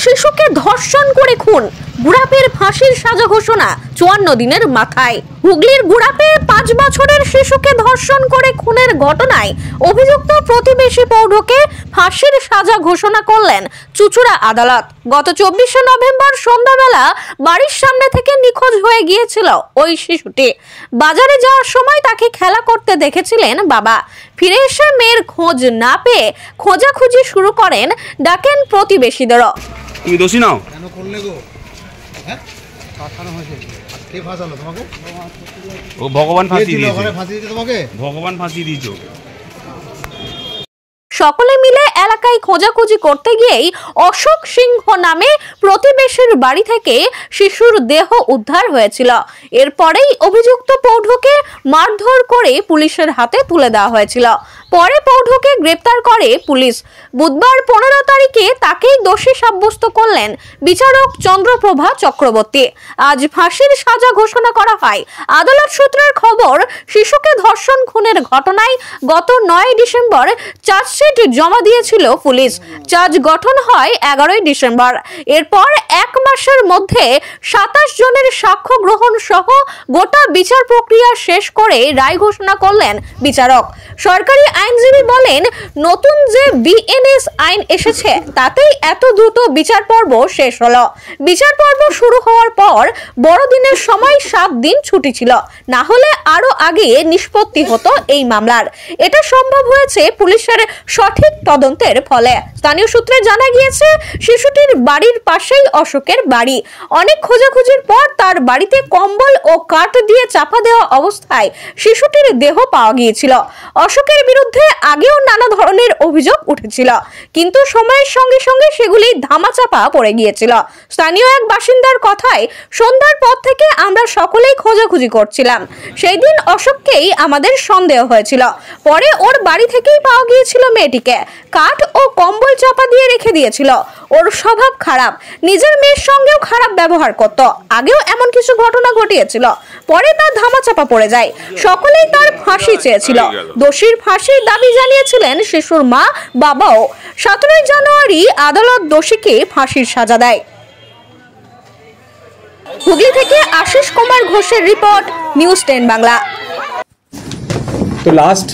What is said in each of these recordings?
শিশুকে ধর্ষণ করে খুন, গুড়াপের ফাঁসির সাজা ঘোষণা 54 দিনের মাথায়। হুগলির গুড়াপে 5 বছরের শিশুকে ধর্ষণ করে খুনের ঘটনায় অভিযুক্ত প্রতিবেশী পৌঢ়কে ফাঁসির সাজা ঘোষণা করলেন চুঁচুড়া আদালত। গত 24 নভেম্বর সন্ধ্যাবেলা বাড়ির সামনে থেকে নিখোঁজ হয়ে গিয়েছিল ওই শিশুটি। বাজারে যাওয়ার সময় তাকে খেলা করতে দেখেছিলেন বাবা। ফিরে এসে মেয়ের খোঁজ না পেয়ে খোঁজাখুঁজি শুরু করেন, ডাকেন প্রতিবেশীদেরও। তুমি দোষী নাও? কেন করলে গো? হ্যাঁ, ফাঁসানো হয়েছে। কে ফাঁসালো তোমাকে? ও ভগবান ফাঁসি দিয়েছে। ওখানে ফাঁসি দিয়েছে তোমাকে? ভগবান ফাঁসি দিয়েছে। সকলে মিলে এলাকায় খোঁজাখুঁজি করতে গিয়েই অশোক সিংহ নামে প্রতিবেশীর বাড়ি থেকে শিশুর দেহ উদ্ধার হয়েছিল। এরপরেই অভিযুক্ত পৌঢ়কে মারধর করে পুলিশের হাতে তুলে দেওয়া হয়েছিল। পরে পৌঢ়কে গ্রেপ্তার করে পুলিশ। বুধবার 15 তারিখে তাকেই দোষী সাব্যস্ত করলেন বিচারক চন্দ্রপ্রভা চক্রবর্তী। আজ ফাঁসির সাজা ঘোষণা করা হয়। আদালত সূত্রের খবর, শিশুকে ধর্ষণ খুনের ঘটনায় গত 9 ডিসেম্বর চার্জশিট জমা দিয়েছিল পুলিশ। চার্জ গঠন হয় 11 ডিসেম্বর। এরপর 1 মাসের মধ্যে 27 জনের সাক্ষ্য গ্রহণ সহ গোটা বিচার প্রক্রিয়া শেষ করে রায় ঘোষণা করলেন বিচারক। সরকারি আইনজীবী বলেন, নতুন যে বিএনএস আইন এসেছে তাতেই এত দ্রুত বিচার পর্ব শেষ হলো। বিচার পর্ব শুরু হওয়ার পর বড়দিনের সময় 7 দিন ছুটি ছিল, না হলে আরো আগে নিষ্পত্তি হতো এই মামলার। এটা সম্ভব হয়েছে পুলিশের সঠিক তদন্তের ফলে। স্থানীয় সূত্রে জানা গিয়েছে, শিশুটির বাড়ির পাশেই অশোকের বাড়ি। অনেক খোঁজাখুঁজির পর তার বাড়িতে কম্বল ও কাঠ দিয়ে চাপা দেওয়া অবস্থায় শিশুটির দেহ পাওয়া গিয়েছিল। অশোকের বিরুদ্ধে আগেও নানা ধরনের অভিযোগ উঠেছিল, কিন্তু সময়ের সঙ্গে সঙ্গে সেগুলি ধামাচাপা পড়ে গিয়েছিল। স্থানীয় এক বাসিন্দার কথায়, সন্ধ্যার পর থেকে আমরা সকলেই খোঁজাখুঁজি করছিলাম। সেই দিন অশোককেই আমাদের সন্দেহ হয়েছিল। পরে ওর বাড়ি থেকেই পাওয়া গিয়েছিল মেয়েটিকে। কাঠ ও কম্বল চাপা দিয়ে রেখে দিয়েছিল। ওর স্বভাব খারাপ, নিজের মেয়ের সঙ্গেও খারাপ ব্যবহার করত। আগেও এমন কিছু ঘটনা ঘটিয়েছিল। পরে তার ধামাচাপা পড়ে যায়। সকলেই তার ফাঁসি চেয়েছিল। দোষীর ফাঁসির দাবি জানিয়েছিলেন শিশুর মা, বাবাও। 17 জানুয়ারি আদালত দোষীকে ফাঁসির সাজা দেয়। হুগলি থেকে আশিস কুমার ঘোষের রিপোর্ট, নিউজ 10 বাংলা। তো লাস্ট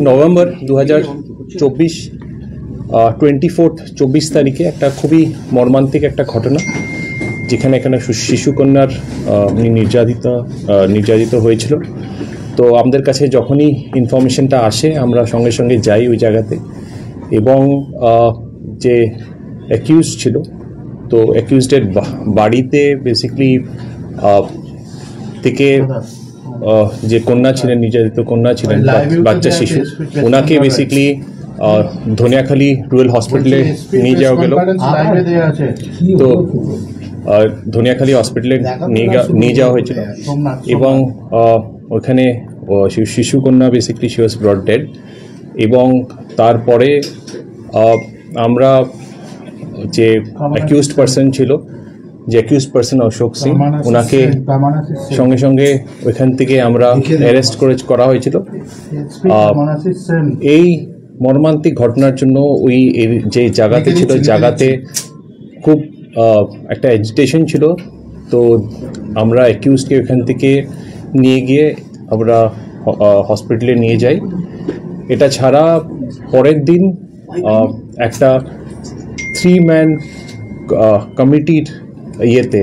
নভেম্বর 2024 তারিখে একটা খুবই মর্মান্তিক একটা ঘটনা, যেখানে এখানে শিশুকন্যার নির্যাতিত হয়েছিল। তো আমাদের কাছে যখনই ইনফরমেশনটা আসে আমরা সঙ্গে সঙ্গে যাই ওই জায়গাতে, এবং যে অ্যাকিউজ ছিল, তো অ্যাকিউজডের বাড়িতে বেসিক্যালি থেকে যে কন্যা ছিলেন, নির্যাতিত কন্যা ছিলেন, বাচ্চা শিশু, ওনাকে বেসিক্যালি ধনিয়াখালী রুরাল হসপিটালে নিয়ে যাওয়া গেল। তো ধনিয়াখালী হসপিটালে নিয়ে যাওয়া হয়েছিল, এবং ওখানে শিশুকন্যা basically she was brought dead. এবং তারপরে আমরা যে অ্যাকিউজড পার্সন ছিল, যে অ্যাকিউজড পার্সন অশোক সিং, ওনাকে সঙ্গে সঙ্গে ওইখান থেকে আমরা অ্যারেস্ট করা হয়েছিল। এই মর্মান্তিক ঘটনার জন্য ওই যে জায়গাতে ছিল, জায়গাতে খুব একটা এজিটেশন ছিল। তো আমরা অ্যাকিউজকে ওইখান থেকে নিয়ে গিয়ে আমরা হসপিটালে নিয়ে যাই। এটা ছাড়া পরের দিন একটা 3-man কমিটির ইয়েতে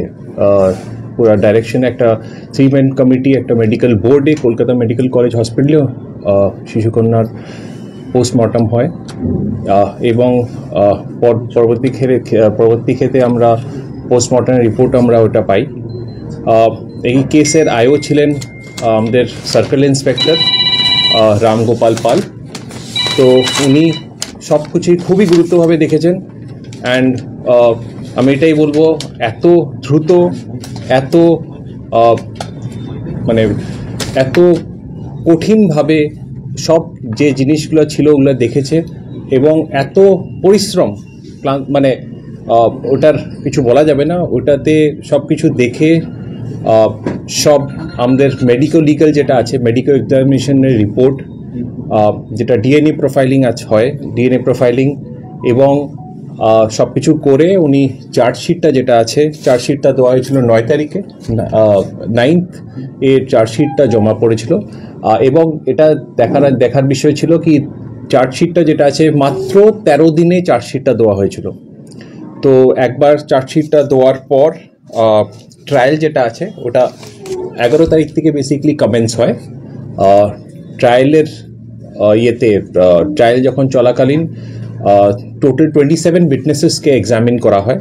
পুরো ডাইরেকশনে একটা 3-man কমিটি একটা মেডিকেল বোর্ডে কলকাতা মেডিকেল কলেজ হসপিটালেও শিশুকন্যার পোস্টমর্টম হয়। এবং পরবর্তী ক্ষেত্রে আমরা পোস্টমর্টমের রিপোর্ট আমরা ওটা পাই। এই কেসের আইও ছিলেন আমাদের সার্কেল ইন্সপেক্টর রামগোপাল পাল। তো উনি সব কিছুই খুবই গুরুত্বভাবে দেখেছেন। অ্যান্ড আমি এটাই বলবো, এত দ্রুত, এত এত কঠিনভাবে সব যে জিনিসগুলো ছিল ওগুলো দেখেছে, এবং এত পরিশ্রম, ওটার কিছু বলা যাবে না। ওটাতে সব কিছু দেখে সব আমাদের লিগাল যেটা আছে, মেডিকেল এক্সামিনেশনের রিপোর্ট, যেটা ডিএনএ প্রোফাইলিং হয়, ডিএনএ প্রোফাইলিং, এবং সব কিছু করে উনি চার্জশিটটা যেটা আছে চার্জশিটটা দেওয়া হয়েছিল 9 তারিখে 9th এর চার্জশিটটা জমা পড়েছিল এবং এটা দেখার বিষয় ছিল কি চার্জশিটটা যেটা আছে মাত্র 13 দিনে চার্জশিটটা দেওয়া হয়েছিল। তো একবার চার্জশিটটা দেওয়ার পর ট্রায়াল যেটা আছে ওটা 11 তারিখ থেকে বেসিক্যালি কমেন্স হয়। ট্রায়ালের ট্রায়াল যখন চলাকালীন টোটাল 27 উইটনেসেসকে এক্সামিন করা হয়।